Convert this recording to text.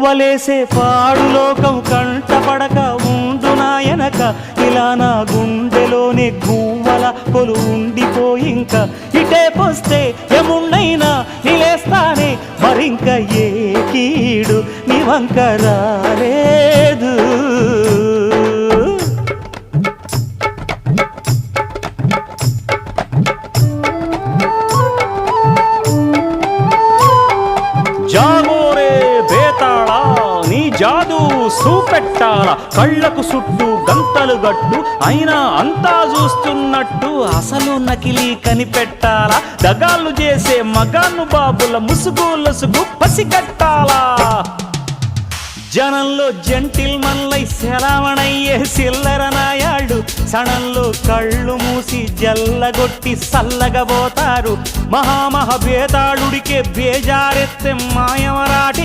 వలేసే పాడు లోకం కంటపడక ఉండు నాయనక ఇలా నా గుండెలోనే గువ్వల కొలు ఉండిపోయింక ఇటే పోస్తే ఎమున్నైనా నిలేస్తానే మరింక ఏ కీడు నీ వంక రాలేదు. జాగోరే బేతాళా నీ జాదు సూపెట్టాల కళ్ళకు చుట్టూ గంతలు గట్టు అయినా అంతా చూస్తున్నట్టు అసలు నకిలీ కనిపెట్టాలా దగాళ్ళు చేసే మగాను బాబుల ముసుగు లొసుగు పసిగట్టాలా జనంలో జంటిల్ మల్లై సెలవణయ్యే సిల్లర నాయాళ్ళు సణంలో కళ్ళు మూసి జల్లగొట్టి సల్లగబోతారు మహామహ బేతాళుడికే బేజారెత్తే మాయమరాటి